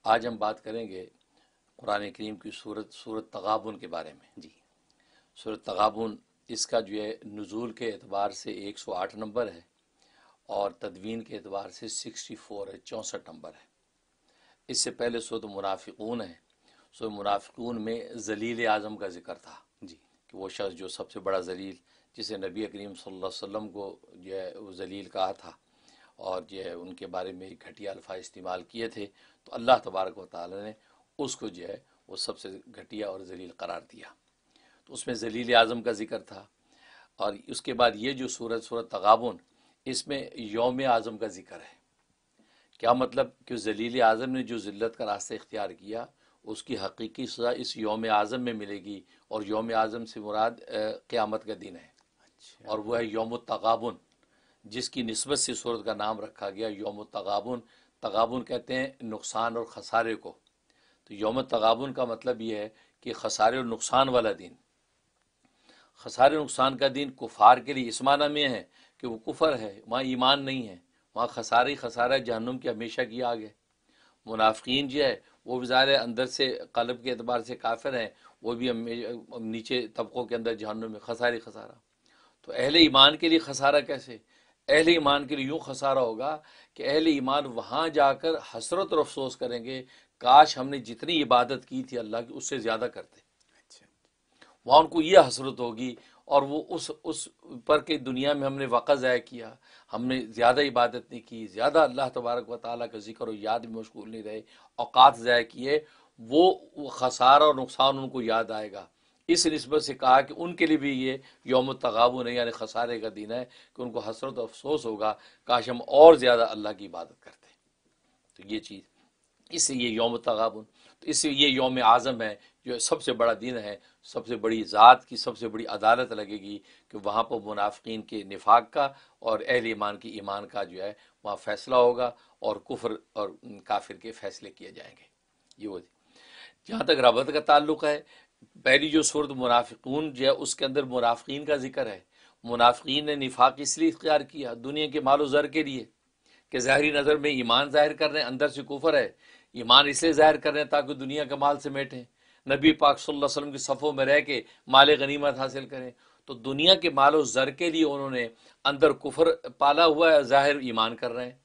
آج ہم بات کریں گے قرآن کریم کی سورت تغابن کے بارے میں۔ جی سورت تغابن اس کا جو ہے نزول کے اعتبار سے 108 نمبر ہے اور تدوین کے اعتبار سے 64 ہے، 64 نمبر ہے۔ اس سے پہلے سورت منافقون ہے۔ سورت منافقون میں ذلیل اعظم کا ذکر تھا جی کہ وہ شخص جو سب سے بڑا ذلیل، جسے نبی کریم صلی اللہ علیہ وسلم کو جو ہے وہ ذلیل کہا تھا اور جو ہے ان کے بارے میں گھٹیا الفاظ استعمال کیے تھے، تو اللہ تبارک و تعالی نے اس کو جو ہے وہ سب سے گھٹیا اور ذلیل قرار دیا۔ تو اس میں ذلیل اعظم کا ذکر تھا، اور اس کے بعد یہ جو سورت تغابن، اس میں یوم اعظم کا ذکر ہے۔ کیا مطلب کہ ذلیل اعظم نے جو ذلت کا راستہ اختیار کیا، اس کی حقیقی سزا اس یوم اعظم میں ملے گی، اور یوم اعظم سے مراد قیامت کا دن ہے، اچھا اور وہ ہے یوم التغابن، جس کی نسبت سے سورت کا نام رکھا گیا یوم التغابن۔ تغابن کہتے ہیں نقصان اور خسارے کو، تو یوم التغابن کا مطلب یہ ہے کہ خسارے اور نقصان والا دن۔ خسارے نقصان کا دن کفار کے لیے اس معنی میں ہے کہ وہ کفر ہے، وہاں ایمان نہیں ہے، وہاں خسارہ ہی خسارہ ہے، جہنم کی ہمیشہ کی آگ ہے۔ منافقین جو ہے وہ بھی ظاہر ہے اندر سے قلب کے اعتبار سے کافر ہیں، وہ بھی نیچے طبقوں کے اندر جہنم میں خسارہ ہی خسارہ۔ تو اہل ایمان کے لیے خسارہ کیسے؟ اہل ایمان کے لیے یوں خسارہ ہوگا کہ اہل ایمان وہاں جا کر حسرت اور افسوس کریں گے، کاش ہم نے جتنی عبادت کی تھی اللہ کی اس سے زیادہ کرتے۔ اچھا وہاں ان کو یہ حسرت ہوگی، اور وہ اس پر کہ دنیا میں ہم نے وقت ضائع کیا، ہم نے زیادہ عبادت نہیں کی، زیادہ اللہ تبارک و تعالیٰ کا ذکر و یاد میں مشغول نہیں رہے، اوقات ضائع کیے، وہ خسارہ اور نقصان ان کو یاد آئے گا۔ اس نسبت سے کہا کہ ان کے لیے بھی یہ یوم التغابن ہے، یعنی خسارے کا دن ہے، کہ ان کو حسرت و افسوس ہوگا، کاش ہم اور زیادہ اللہ کی عبادت کرتے۔ تو یہ چیز، اس سے یہ یوم التغابن، تو اس سے یہ یوم اعظم ہے، جو سب سے بڑا دن ہے، سب سے بڑی ذات کی سب سے بڑی عدالت لگے گی، کہ وہاں پر منافقین کے نفاق کا اور اہل ایمان کی ایمان کا جو ہے وہاں فیصلہ ہوگا، اور کفر اور کافر کے فیصلے کیے جائیں گے۔ یہ وہ جہاں تک ربط کا تعلق ہے، پہلی جو صورت منافقون جو ہے اس کے اندر منافقین کا ذکر ہے۔ منافقین نے نفاق اس لیے اختیار کیا دنیا کے مال و زر کے لیے، کہ ظاہری نظر میں ایمان ظاہر کر رہے ہیں، اندر سے کفر ہے۔ ایمان اس لیے ظاہر کر رہے ہیں تاکہ دنیا کا مال سمیٹیں، نبی پاک صلی اللہ علیہ وسلم کی صفوں میں رہ کے مال غنیمت حاصل کریں۔ تو دنیا کے مال و زر کے لیے انہوں نے اندر کفر پالا ہوا ہے، ظاہر ایمان کر رہے ہیں۔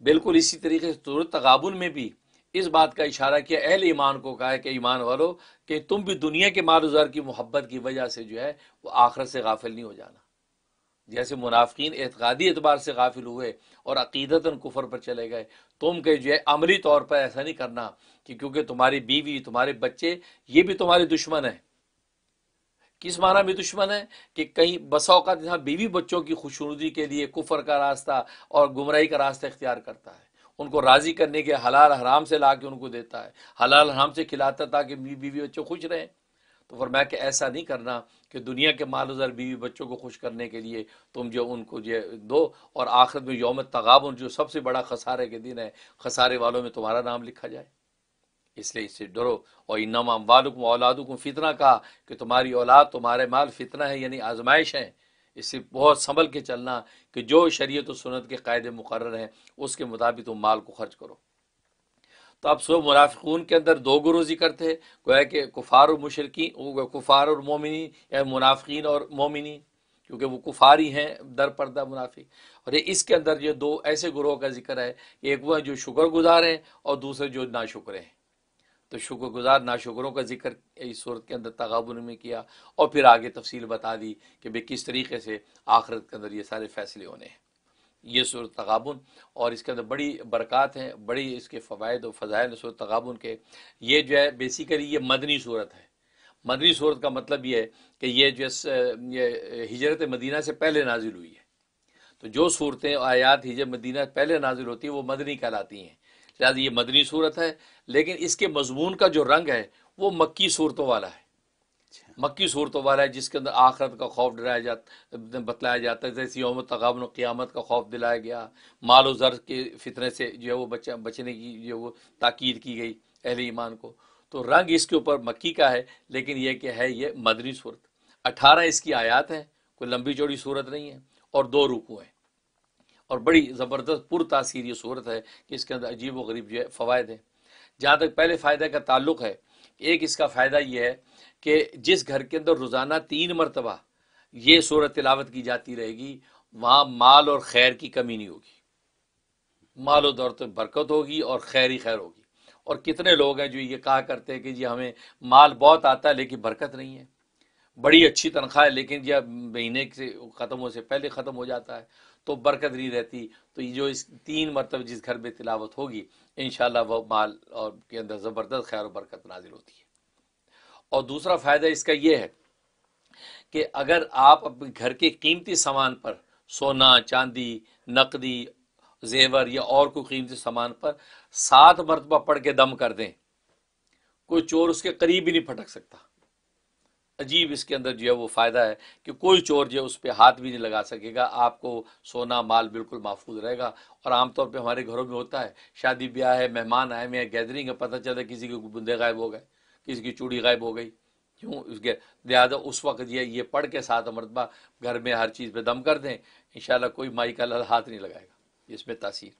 بالکل اسی طریقے سے سورۃ تغابن میں بھی اس بات کا اشارہ کیا، اہل ایمان کو کہا ہے کہ ایمان والو، کہ تم بھی دنیا کے مال و زر کی محبت کی وجہ سے جو ہے وہ آخرت سے غافل نہیں ہو جانا۔ جیسے منافقین اعتقادی اعتبار سے غافل ہوئے اور عقیدتاً کفر پر چلے گئے، تم کہ جو ہے عملی طور پر ایسا نہیں کرنا، کہ کیونکہ تمہاری بیوی، تمہارے بچے، یہ بھی تمہارے دشمن ہیں۔ کس معنی میں دشمن ہے؟ کہ کہیں بسا اوقات یہاں بیوی بچوں کی خوشنودی کے لیے کفر کا راستہ اور گمراہی کا راستہ اختیار کرتا ہے، ان کو راضی کرنے کے حلال حرام سے لا کے ان کو دیتا ہے، حلال حرام سے کھلاتا ہے تاکہ بیوی بچے خوش رہیں۔ تو فرمایا کہ ایسا نہیں کرنا کہ دنیا کے مال و زر بیوی بچوں کو خوش کرنے کے لیے تم جو ان کو جو دو، اور آخرت میں یوم تغابن جو سب سے بڑا خسارے کے دن ہے، خسارے والوں میں تمہارا نام لکھا جائے۔ اس لیے اس سے ڈرو۔ اور انما اموالکم واولادکم فتنہ، کہا کہ تمہاری اولاد، تمہارے مال فتنہ ہے، یعنی آزمائش ہے۔ اس سے بہت سنبھل کے چلنا کہ جو شریعت و سنت کے قاعدے مقرر ہیں اس کے مطابق تم مال کو خرچ کرو۔ تو اب سو منافقون کے اندر دو گروہ ذکر تھے، گویا کہ کفار اور مشرکین، کفار اور مومنین، یا منافقین اور مومنین، کیونکہ وہ کفار ہی ہیں در پردہ منافق۔ اور اس کے اندر یہ دو ایسے گروہ کا ذکر ہے، ایک وہ جو شکر گزار ہیں اور دوسرے جو ناشکر ہیں۔ تو شکر گزار ناشکروں کا ذکر اس صورت کے اندر تغابن میں کیا، اور پھر آگے تفصیل بتا دی کہ بھئی کس طریقے سے آخرت کے اندر یہ سارے فیصلے ہونے ہیں۔ یہ صورت تغابن، اور اس کے اندر بڑی برکات ہیں، بڑی اس کے فوائد و فضائل صورت تغابن کے۔ یہ جو ہے بیسیکلی یہ مدنی صورت ہے۔ مدنی صورت کا مطلب یہ ہے کہ یہ جو یہ ہجرت مدینہ سے پہلے نازل ہوئی ہے۔ تو جو صورتیں آیات ہجرت مدینہ پہلے نازل ہوتی ہیں وہ مدنی کہلاتی ہیں، لہٰذا یہ مدنی صورت ہے۔ لیکن اس کے مضمون کا جو رنگ ہے وہ مکی صورتوں والا ہے، اچھا مکی صورتوں والا ہے، جس کے اندر آخرت کا خوف ڈرایا جاتا، بتلایا جاتا ہے، جیسے یوم تغابن و قیامت کا خوف دلایا گیا، مال و زر کے فتنے سے جو ہے وہ بچنے کی جو وہ تاکید کی گئی اہل ایمان کو۔ تو رنگ اس کے اوپر مکی کا ہے، لیکن یہ کہ ہے یہ مدنی صورت۔ 18 اس کی آیات ہیں، کوئی لمبی چوڑی صورت نہیں ہے، اور 2 رکوع ہیں۔ اور بڑی زبردست پر تاثیر یہ صورت ہے کہ اس کے اندر عجیب و غریب جو ہے فوائد ہیں۔ جہاں تک پہلے فائدہ کا تعلق ہے، ایک اس کا فائدہ یہ ہے کہ جس گھر کے اندر روزانہ 3 مرتبہ یہ سورت تلاوت کی جاتی رہے گی، وہاں مال اور خیر کی کمی نہیں ہوگی، مال و دولت میں برکت ہوگی اور خیر ہی خیر ہوگی۔ اور کتنے لوگ ہیں جو یہ کہا کرتے ہیں کہ جی ہمیں مال بہت آتا ہے لیکن برکت نہیں ہے، بڑی اچھی تنخواہ ہے لیکن جب مہینے سے ختم ہونے سے پہلے ختم ہو جاتا ہے تو برکت نہیں رہتی۔ تو یہ جو اس 3 مرتبہ جس گھر میں تلاوت ہوگی انشاءاللہ وہ مال اور کے اندر زبردست خیر و برکت نازل ہوتی ہے۔ اور دوسرا فائدہ اس کا یہ ہے کہ اگر آپ اپنے گھر کے قیمتی سامان پر، سونا چاندی نقدی زیور یا اور کوئی قیمتی سامان پر 7 مرتبہ پڑھ کے دم کر دیں، کوئی چور اس کے قریب بھی نہیں پھٹک سکتا۔ عجیب اس کے اندر جو ہے وہ فائدہ ہے کہ کوئی چور جو ہے اس پہ ہاتھ بھی نہیں لگا سکے گا، آپ کو سونا مال بالکل محفوظ رہے گا۔ اور عام طور پہ ہمارے گھروں میں ہوتا ہے، شادی بیاہ ہے، مہمان آئے ہوئے ہیں، گیدرنگ ہے، پتہ چلا کسی کے بندے غائب ہو گئے، کسی کی چوڑی غائب ہو گئی، کیوں اس کے لہٰذا اس وقت یہ پڑھ کے 7 مرتبہ گھر میں ہر چیز پہ دم کر دیں، انشاءاللہ کوئی مائی کا لال ہاتھ نہیں لگائے گا اس میں تاثیر۔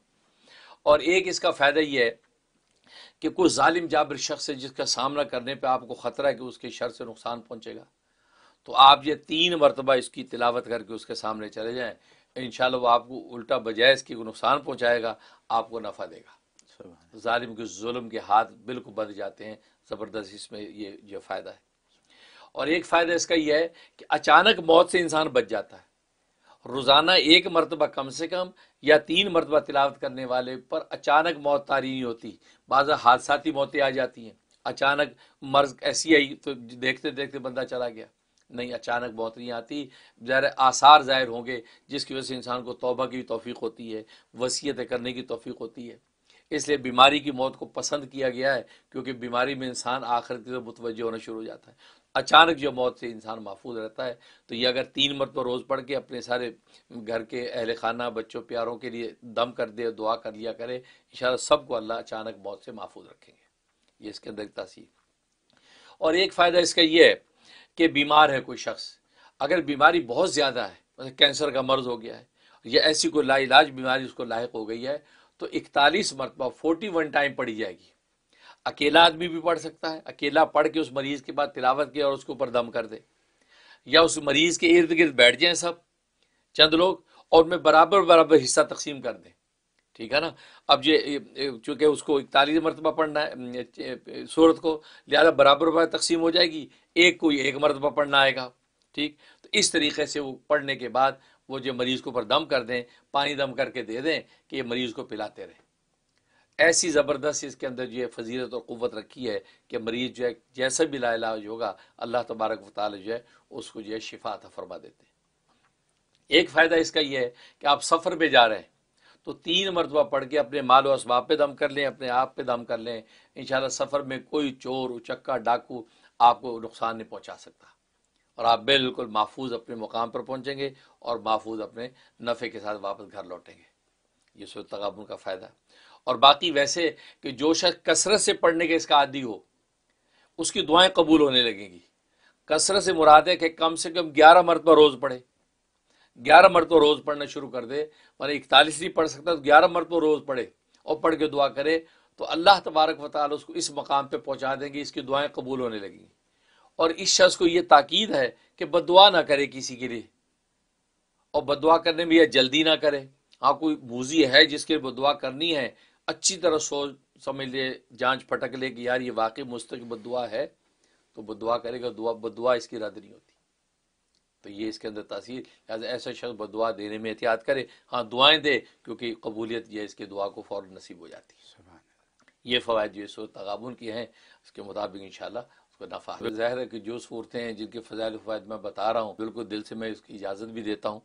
اور ایک اس کا فائدہ یہ ہے کہ کوئی ظالم جابر شخص ہے جس کا سامنا کرنے پہ آپ کو خطرہ ہے کہ اس کے شر سے نقصان پہنچے گا، تو آپ یہ 3 مرتبہ اس کی تلاوت کر کے اس کے سامنے چلے جائیں، انشاءاللہ وہ آپ کو الٹا بجائے اس کی نقصان پہنچائے گا، آپ کو نفع دے گا۔ ظالم کے ظلم کے ہاتھ بالکل بندھ جاتے ہیں، زبردست اس میں یہ فائدہ ہے۔ اور ایک فائدہ اس کا یہ ہے کہ اچانک موت سے انسان بچ جاتا ہے۔ روزانہ 1 مرتبہ کم سے کم یا 3 مرتبہ تلاوت کرنے والے پر اچانک موت طاری نہیں ہوتی، بعض حادثاتی موتیں آ جاتی ہیں، اچانک مرض ایسی آئی تو دیکھتے دیکھتے بندہ چلا گیا، نہیں اچانک موت نہیں آتی، ظاہر آثار ظاہر ہوں گے جس کی وجہ سے انسان کو توبہ کی توفیق ہوتی ہے، وصیتیں کرنے کی توفیق ہوتی ہے۔ اس لیے بیماری کی موت کو پسند کیا گیا ہے، کیونکہ بیماری میں انسان آخرت کی طرف متوجہ ہونا شروع ہو جاتا ہے۔ اچانک جو موت سے انسان محفوظ رہتا ہے، تو یہ اگر 3 مرتبہ روز پڑھ کے اپنے سارے گھر کے اہل خانہ بچوں پیاروں کے لیے دم کر دے، دعا کر لیا کرے، انشاءاللہ سب کو اللہ اچانک موت سے محفوظ رکھیں گے۔ یہ اس کے اندر ایک تاثیر۔ اور ایک فائدہ اس کا یہ ہے کہ بیمار ہے کوئی شخص، اگر بیماری بہت زیادہ ہے، مثلا کینسر کا مرض ہو گیا ہے یا ایسی کوئی لا علاج بیماری اس کو لاحق ہو گئی ہے، تو 41 مرتبہ 41 ٹائم پڑھی جائے گی۔ اکیلا آدمی بھی پڑھ سکتا ہے، اکیلا پڑھ کے اس مریض کے بعد تلاوت کیا اور اس کے اوپر دم کر دے، یا اس مریض کے ارد گرد بیٹھ جائیں سب چند لوگ اور ان میں برابر برابر حصہ تقسیم کر دیں، ٹھیک ہے نا۔ اب یہ چونکہ اس کو 41 مرتبہ پڑھنا ہے سورت کو، لہذا برابر برابر تقسیم ہو جائے گی، ایک کوئی 1 مرتبہ پڑھنا آئے گا، ٹھیک۔ تو اس طریقے سے وہ پڑھنے کے بعد وہ جو مریض کو اوپر دم کر دیں، پانی دم کر کے دے دیں کہ یہ مریض کو پلاتے رہیں۔ ایسی زبردست اس کے اندر جو ہے فضیلت اور قوت رکھی ہے کہ مریض جو ہے جیسا بھی لا علاج ہوگا اللہ تبارک و تعالی جو ہے اس کو جو ہے شفا عطا فرما دیتے ہیں۔ ایک فائدہ اس کا یہ ہے کہ آپ سفر پہ جا رہے ہیں تو 3 مرتبہ پڑھ کے اپنے مال و اسباب پہ دم کر لیں، اپنے آپ پہ دم کر لیں، انشاءاللہ سفر میں کوئی چور اچکا ڈاکو آپ کو نقصان نہیں پہنچا سکتا، اور آپ بالکل محفوظ اپنے مقام پر پہنچیں گے اور محفوظ اپنے نفع کے ساتھ واپس گھر لوٹیں گے۔ یہ سورۃ تغابن کا فائدہ ہے۔ اور باقی ویسے کہ جو شخص کثرت سے پڑھنے کے اس کا عادی ہو، اس کی دعائیں قبول ہونے لگیں گی۔ کثرت سے مراد ہے کہ کم سے کم 11 مرتبہ روز پڑھے، 11 مرتبہ روز پڑھنا شروع کر دے، مطلب 41 نہیں پڑھ سکتا تو 11 مرتبہ روز پڑھے اور پڑھ کے دعا کرے، تو اللہ تبارک و تعالی اس کو اس مقام پہ پہنچا دیں گے، اس کی دعائیں قبول ہونے لگیں گی۔ اور اس شخص کو یہ تاکید ہے کہ بد دعا نہ کرے کسی کے لیے، اور بد دعا کرنے میں یہ جلدی نہ کرے۔ ہاں کوئی موذی ہے جس کے بد دعا کرنی ہے، اچھی طرح سوچ سمجھ لے، جانچ پھٹک لے کہ یار یہ واقعی مستقل بد دعا ہے تو بد دعا کرے گا، بد دعا اس کی رد نہیں ہوتی۔ تو یہ اس کے اندر تاثیر، لہٰذا ایسا شخص بد دعا دینے میں احتیاط کرے، ہاں دعائیں دے کیونکہ قبولیت یہ اس کے دعا کو فوراً نصیب ہو جاتی ہے۔ یہ فوائد جو سورۃ تغابن کی ہیں اس کے مطابق انشاءاللہ اس کو نفع ہے۔ ظاہر ہے کہ جو صورتیں ہیں جن کے فضائل و فوائد میں بتا رہا ہوں، بالکل دل سے میں اس کی اجازت بھی دیتا ہوں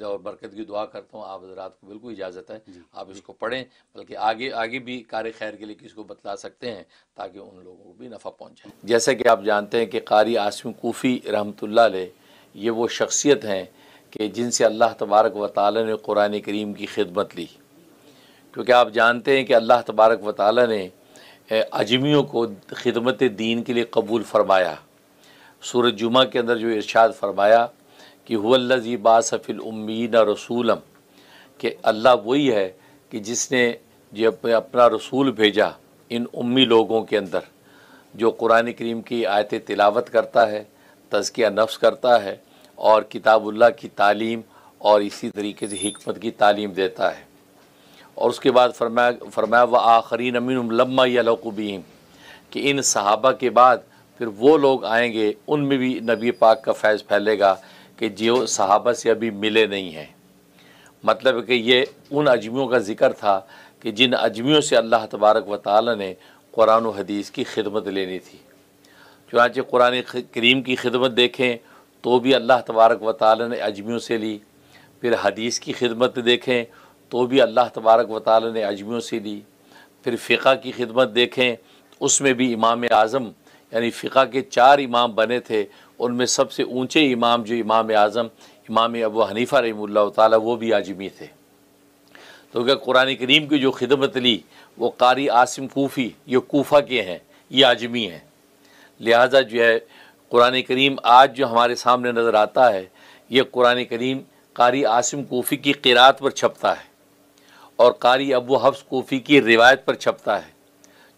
اور برکت کی دعا کرتا ہوں، آپ حضرات کو بالکل اجازت ہے، آپ اس کو پڑھیں، بلکہ آگے بھی کار خیر کے لیے کسی کو بتلا سکتے ہیں تاکہ ان لوگوں کو بھی نفع پہنچے۔ جیسا کہ آپ جانتے ہیں کہ قاری عاصم کوفی رحمۃ اللہ علیہ یہ وہ شخصیت ہیں کہ جن سے اللہ تبارک و تعالی نے قرآن کریم کی خدمت لی، کیونکہ آپ جانتے ہیں کہ اللہ تبارک و تعالی نے عجمیوں کو خدمت دین کے لیے قبول فرمایا۔ سورۃ جمعہ کے اندر جو ارشاد فرمایا کہ هو الذی بعث فی الامیین رسولا، کہ اللہ وہی ہے کہ جس نے جب اپنا رسول بھیجا ان امی لوگوں کے اندر، جو قرآن کریم کی آیتیں تلاوت کرتا ہے، تزکیہ نفس کرتا ہے اور کتاب اللہ کی تعلیم اور اسی طریقے سے حکمت کی تعلیم دیتا ہے۔ اور اس کے بعد فرمایا وآخرین منہم لما یلحقوا بہم، کہ ان صحابہ کے بعد پھر وہ لوگ آئیں گے، ان میں بھی نبی پاک کا فیض پھیلے گا کہ جو صحابہ سے ابھی ملے نہیں ہیں۔ مطلب ہے کہ یہ ان اجمیوں کا ذکر تھا کہ جن اجمیوں سے اللہ تبارک و تعالی نے قرآن و حدیث کی خدمت لینی تھی۔ چنانچہ قرآن کریم کی خدمت دیکھیں تو بھی اللہ تبارک و تعالی نے اجمیوں سے لی، پھر حدیث کی خدمت دیکھیں تو بھی اللہ تبارک و تعالی نے اجمیوں سے لی، پھر فقہ کی خدمت دیکھیں اس میں بھی امام اعظم یعنی فقہ کے 4 امام بنے تھے، ان میں سب سے اونچے امام جو امام اعظم امام ابو حنیفہ رحمہ اللہ تعالی وہ بھی اجمی تھے۔ تو کہ قرآن کریم کی جو خدمت لی وہ قاری عاصم کوفی، یہ کوفہ کے ہیں، یہ اجمی ہیں۔ لہٰذا جو ہے قرآن کریم آج جو ہمارے سامنے نظر آتا ہے، یہ قرآن کریم قاری عاصم کوفی کی قرات پر چھپتا ہے اور قاری ابو حفص کوفی کی روایت پر چھپتا ہے۔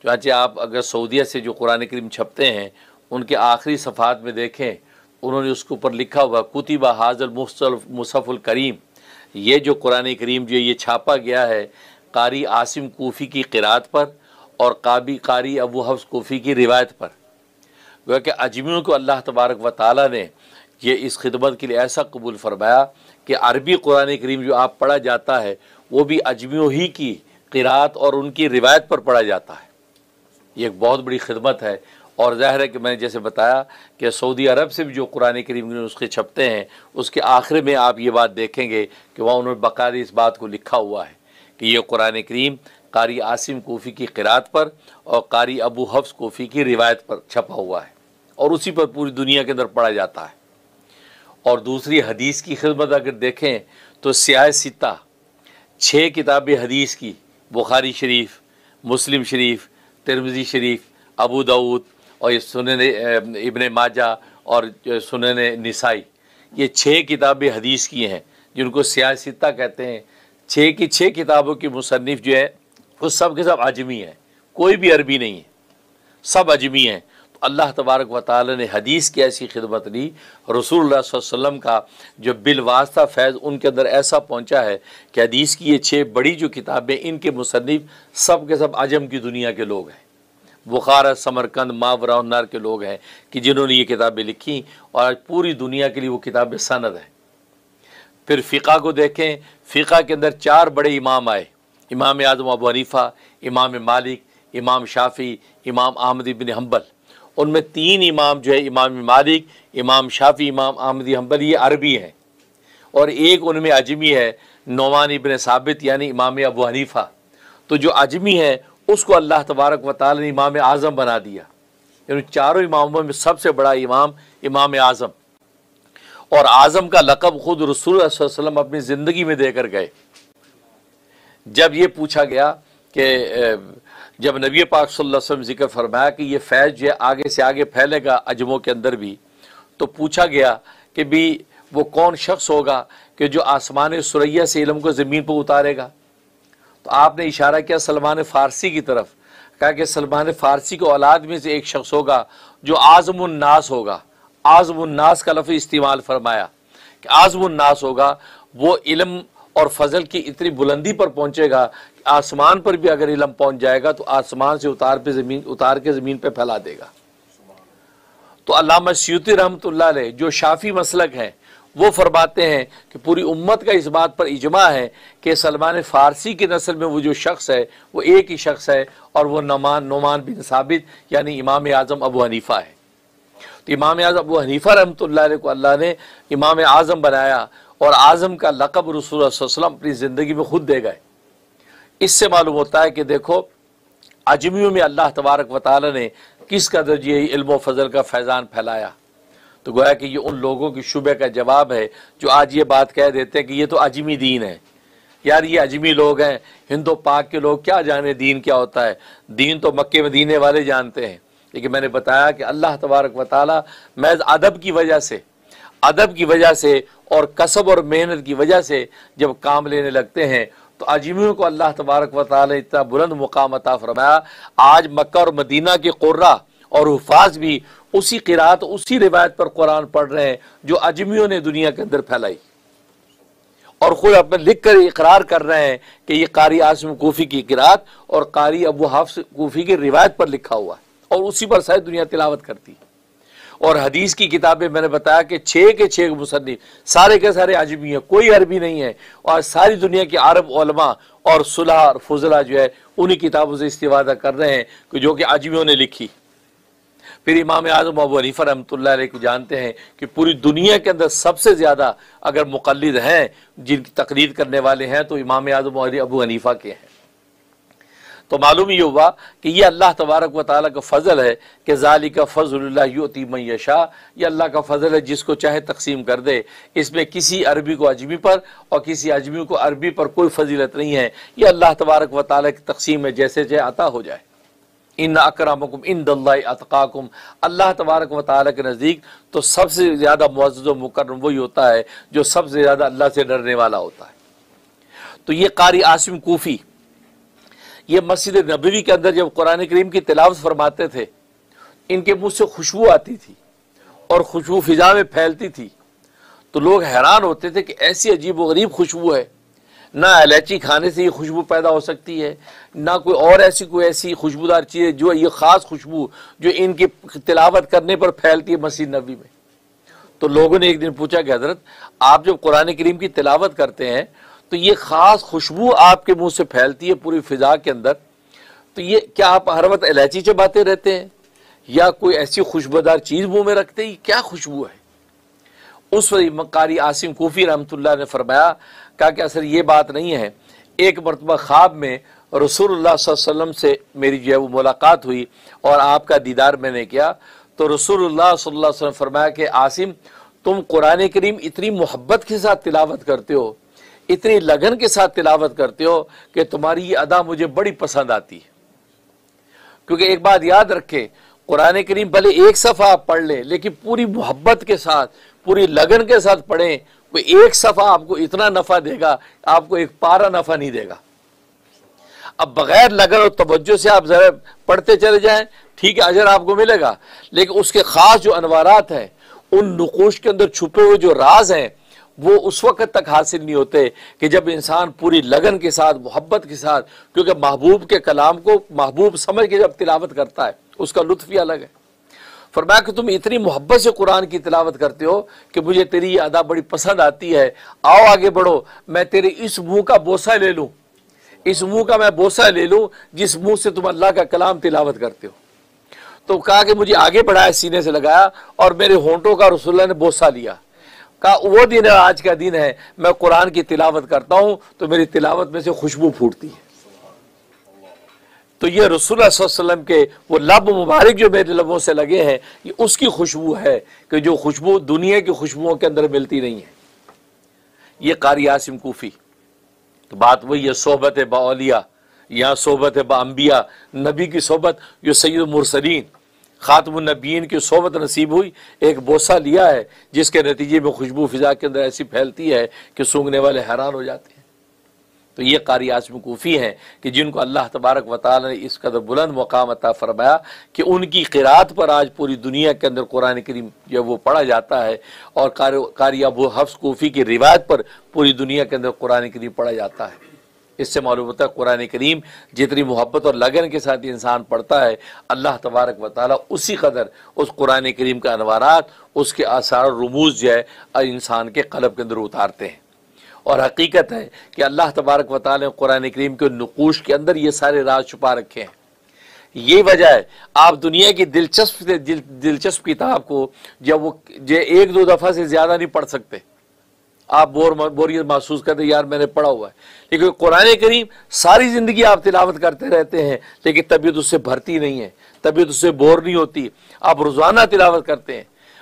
چنانچہ آپ اگر سعودیہ سے جو قرآن کریم چھپتے ہیں ان کے آخری صفحات میں دیکھیں، انہوں نے اس کے اوپر لکھا ہوا کتب ھذا المصحف الکریم، یہ جو قرآن کریم جو یہ چھاپا گیا ہے قاری عاصم کوفی کی قرات پر اور قاری ابو حفص کوفی کی روایت پر۔ گویا کہ اجمیوں کو اللہ تبارک و تعالی نے یہ اس خدمت کے لیے ایسا قبول فرمایا کہ عربی قرآن کریم جو آپ پڑھا جاتا ہے وہ بھی اجمیوں ہی کی قرات اور ان کی روایت پر پڑھا جاتا ہے۔ یہ ایک بہت بڑی خدمت ہے، اور ظاہر ہے کہ میں نے جیسے بتایا کہ سعودی عرب سے بھی جو قرآن کریم کے نسخے چھپتے ہیں اس کے آخر میں آپ یہ بات دیکھیں گے کہ وہاں انہوں نے باقاعدہ اس بات کو لکھا ہوا ہے کہ یہ قرآن کریم قاری عاصم کوفی کی قرات پر اور قاری ابو حفص کوفی کی روایت پر چھپا ہوا ہے اور اسی پر پوری دنیا کے اندر پڑھا جاتا ہے۔ اور دوسری حدیث کی خدمت اگر دیکھیں تو سیاہ ستہ 6 کتابیں حدیث کی، بخاری شریف، مسلم شریف، ترمذی شریف، ابو داؤد اور سنن ابن ماجہ اور سنن نسائی، یہ 6 کتابیں حدیث کی ہیں جن کو سیاہ ستہ کہتے ہیں۔ 6 کی 6 کتابوں کی مصنف جو ہے وہ سب کے سب اجمی ہیں، کوئی بھی عربی نہیں ہے، سب اجمی ہیں۔ تو اللہ تبارک و تعالی نے حدیث کی ایسی خدمت لی، رسول اللہ صلی اللہ علیہ وسلم کا جو بالواسطہ فیض ان کے اندر ایسا پہنچا ہے کہ حدیث کی یہ 6 بڑی جو کتابیں ان کے مصنف سب کے سب عجم کی دنیا کے لوگ ہیں، بخارا، سمرقند، ماوراء النہر کے لوگ ہیں کہ جنہوں نے یہ کتابیں لکھی، اور آج پوری دنیا کے لیے وہ کتابیں سند ہیں۔ پھر فقہ کو دیکھیں، فقہ کے اندر 4 بڑے امام آئے، امام اعظم ابو حنیفہ، امام مالک، امام شافعی، امام احمد بن حنبل۔ ان میں 3 امام جو ہے امام مالک، امام شافعی، امام احمد حنبل یہ عربی ہیں، اور ایک ان میں اجمی ہے نعمان ابن ثابت یعنی امام ابو حنیفہ۔ تو جو اجمی ہے اس کو اللہ تبارک و تعالی نے امام اعظم بنا دیا، یعنی 4 اماموں میں سب سے بڑا امام امام اعظم، اور اعظم کا لقب خود رسول اللہ صلی اللہ علیہ وسلم اپنی زندگی میں دے کر گئے۔ جب یہ پوچھا گیا کہ جب نبی پاک صلی اللہ علیہ وسلم ذکر فرمایا کہ یہ فیض جو ہے آگے سے آگے پھیلے گا اجموں کے اندر بھی، تو پوچھا گیا کہ بھی وہ کون شخص ہوگا کہ جو آسمان ثریا سے علم کو زمین پر اتارے گا؟ تو آپ نے اشارہ کیا سلمان فارسی کی طرف، کہا کہ سلمان فارسی کو اولاد میں سے ایک شخص ہوگا جو اعظم الناس ہوگا۔ اعظم الناس کا لفظ استعمال فرمایا کہ اعظم الناس ہوگا، وہ علم اور فضل کی اتنی بلندی پر پہنچے گا کہ آسمان پر بھی اگر علم پہنچ جائے گا تو آسمان سے اتار کے زمین پہ پھیلا دے گا۔ تو علامہ سیوطی رحمۃ اللہ علیہ جو شافعی مسلک ہیں وہ فرماتے ہیں کہ پوری امت کا اس بات پر اجماع ہے کہ سلمان فارسی کی نسل میں وہ جو شخص ہے وہ ایک ہی شخص ہے، اور وہ نعمان بن ثابت یعنی امام اعظم ابو حنیفہ ہے۔ تو امام اعظم ابو حنیفہ رحمۃ اللہ علیہ کو اللہ نے امام اعظم بنایا، اور اعظم کا لقب رسول اللہ صلی اللہ علیہ وسلم اپنی زندگی میں خود دے گئے۔ اس سے معلوم ہوتا ہے کہ دیکھو اجمیوں میں اللہ تبارک و تعالی نے کس قدر یہ علم و فضل کا فیضان پھیلایا۔ تو گویا کہ یہ ان لوگوں کی شبہ کا جواب ہے جو آج یہ بات کہہ دیتے ہیں کہ یہ تو اجمی دین ہے، یار یہ اجمی لوگ ہیں، ہند و پاک کے لوگ کیا جانے دین کیا ہوتا ہے، دین تو مکے مدینے والے جانتے ہیں۔ لیکن میں نے بتایا کہ اللہ تبارک و تعالی محض ادب کی وجہ سے ادب کی وجہ سے اور کسب اور محنت کی وجہ سے جب کام لینے لگتے ہیں تو اجمیوں کو اللہ تبارک و تعالی اتنا بلند مقام عطا فرمایا. آج مکہ اور مدینہ کے قراء اور حفاظ بھی اسی قرات اسی روایت پر قرآن پڑھ رہے ہیں جو اجمیوں نے دنیا کے اندر پھیلائی، اور خود اپنے لکھ کر اقرار کر رہے ہیں کہ یہ قاری عاصم کوفی کی قرات اور قاری ابو حفص کوفی کی روایت پر لکھا ہوا ہے، اور اسی پر ساری دنیا تلاوت کرتی ہے. اور حدیث کی کتابیں میں نے بتایا کہ 6 کے 6 مصنف سارے کے سارے عجمی ہیں، کوئی عربی نہیں ہے، اور ساری دنیا کے عرب علماء اور صلحاء اور فضلاء جو ہے انہی کتابوں سے استفادہ کر رہے ہیں کہ جو کہ عجمیوں نے لکھی. پھر امام اعظم ابو حنیفہ رحمۃ اللہ علیہ کو جانتے ہیں کہ پوری دنیا کے اندر سب سے زیادہ اگر مقلد ہیں جن کی تقلید کرنے والے ہیں تو امام اعظم ابو حنیفہ کے ہیں. تو معلوم یہ ہوا کہ یہ اللہ تبارک و تعالیٰ کا فضل ہے کہ ذالک فضل اللہ یؤتی من یشاء، یہ اللہ کا فضل ہے جس کو چاہے تقسیم کر دے. اس میں کسی عربی کو عجمی پر اور کسی عجمی کو عربی پر کوئی فضیلت نہیں ہے، یہ اللہ تبارک و تعالیٰ کی تقسیم ہے، جیسے چاہے عطا ہو جائے. ان اکرمکم عند اللہ اتقاکم، اللہ تبارک و تعالیٰ کے نزدیک تو سب سے زیادہ معزز و مکرم وہی ہوتا ہے جو سب سے زیادہ اللہ سے ڈرنے والا ہوتا ہے. تو یہ قاری عاصم کوفی یہ مسجد نبوی کے اندر جب قرآن کریم کی تلاوت فرماتے تھے، ان کے منہ سے خوشبو آتی تھی اور خوشبو فضا میں پھیلتی تھی، تو لوگ حیران ہوتے تھے کہ ایسی عجیب و غریب خوشبو ہے، نہ الائچی کھانے سے یہ خوشبو پیدا ہو سکتی ہے، نہ کوئی اور ایسی خوشبودار چیز ہے جو یہ خاص خوشبو جو ان کی تلاوت کرنے پر پھیلتی ہے مسجد نبوی میں. تو لوگوں نے ایک دن پوچھا کہ حضرت آپ جب قرآن کریم کی تلاوت کرتے ہیں تو یہ خاص خوشبو آپ کے منہ سے پھیلتی ہے پوری فضا کے اندر، تو یہ کیا آپ ہر وقت الائچی چباتے رہتے ہیں یا کوئی ایسی خوشبودار چیز منہ میں رکھتے ہیں؟ کیا خوشبو ہے؟ اس وقت قاری عاصم کوفی رحمۃ اللہ نے فرمایا کہ اصل یہ بات نہیں ہے. ایک مرتبہ خواب میں رسول اللہ صلی اللہ علیہ وسلم سے میری جو ہے وہ ملاقات ہوئی اور آپ کا دیدار میں نے کیا، تو رسول اللہ صلی اللہ علیہ وسلم فرمایا کہ عاصم تم قرآن کریم اتنی محبت کے ساتھ تلاوت کرتے ہو، اتنی لگن کے ساتھ تلاوت کرتے ہو کہ تمہاری یہ ادا مجھے بڑی پسند آتی ہے. کیونکہ ایک بات یاد رکھیں، قرآن کریم بھلے ایک صفحہ آپ پڑھ لیں لیکن پوری محبت کے ساتھ پوری لگن کے ساتھ پڑھیں، کوئی ایک صفحہ آپ کو اتنا نفع دے گا، آپ کو ایک پارا نفع نہیں دے گا. اب بغیر لگن اور توجہ سے آپ ذرا پڑھتے چلے جائیں، ٹھیک ہے اجر آپ کو ملے گا، لیکن اس کے خاص جو انوارات ہیں، ان نقوش کے اندر چھپے ہوئے جو راز ہیں، وہ اس وقت تک حاصل نہیں ہوتے کہ جب انسان پوری لگن کے ساتھ محبت کے ساتھ، کیونکہ محبوب کے کلام کو محبوب سمجھ کے جب تلاوت کرتا ہے اس کا لطف ہی الگ ہے. فرمایا کہ تم اتنی محبت سے قرآن کی تلاوت کرتے ہو کہ مجھے تیری یہ ادا بڑی پسند آتی ہے، آؤ آگے بڑھو، میں تیرے اس منہ کا بوسہ لے لوں، اس منہ کا میں بوسہ لے لوں جس منہ سے تم اللہ کا کلام تلاوت کرتے ہو. تو کہا کہ مجھے آگے بڑھایا، سینے سے لگایا اور میرے ہونٹوں کا رسول اللہ نے بوسہ لیا. کہا وہ دن ہے، آج کا دن ہے، میں قرآن کی تلاوت کرتا ہوں تو میری تلاوت میں سے خوشبو پھوٹتی ہے. تو یہ رسول اللہ صلی اللہ علیہ وسلم کے وہ لب مبارک جو میرے لبوں سے لگے ہیں، یہ اس کی خوشبو ہے کہ جو خوشبو دنیا کی خوشبوؤں کے اندر ملتی نہیں ہے. یہ قاری عاصم کوفی. تو بات وہی ہے، صحبت با اولیاء یا صحبت با انبیاء، نبی کی صحبت جو سید المرسلین خاتم النبیین کی صحبت نصیب ہوئی، ایک بوسہ لیا ہے جس کے نتیجے میں خوشبو فضا کے اندر ایسی پھیلتی ہے کہ سونگھنے والے حیران ہو جاتے ہیں. تو یہ قاری عاصم کوفی ہیں کہ جن کو اللہ تبارک و تعالی نے اس قدر بلند مقام عطا فرمایا کہ ان کی قرات پر آج پوری دنیا کے اندر قرآن کریم جو وہ پڑھا جاتا ہے، اور قاری ابو حفص کوفی کی روایت پر پوری دنیا کے اندر قرآن کریم پڑھا جاتا ہے. اس سے معلوم ہوتا ہے قرآن کریم جتنی محبت اور لگن کے ساتھ انسان پڑھتا ہے، اللہ تبارک و تعالیٰ اسی قدر اس قرآن کریم کا انوارات، اس کے آثار و رموز جو ہے انسان کے قلب کے اندر اتارتے ہیں. اور حقیقت ہے کہ اللہ تبارک و تعالیٰ نے قرآن کریم کے نقوش کے اندر یہ سارے راز چھپا رکھے ہیں. یہ وجہ ہے آپ دنیا کی دلچسپ کتاب کو جب وہ ایک دو دفعہ سے زیادہ نہیں پڑھ سکتے، آپ بوریت محسوس کرتے یار میں نے پڑھا ہوا ہے. لیکن قرآن کریم ساری زندگی آپ تلاوت کرتے رہتے ہیں لیکن طبیعت اس سے بھرتی نہیں ہے، طبیعت اس سے بور نہیں ہوتی. آپ روزانہ تلاوت کرتے ہیں،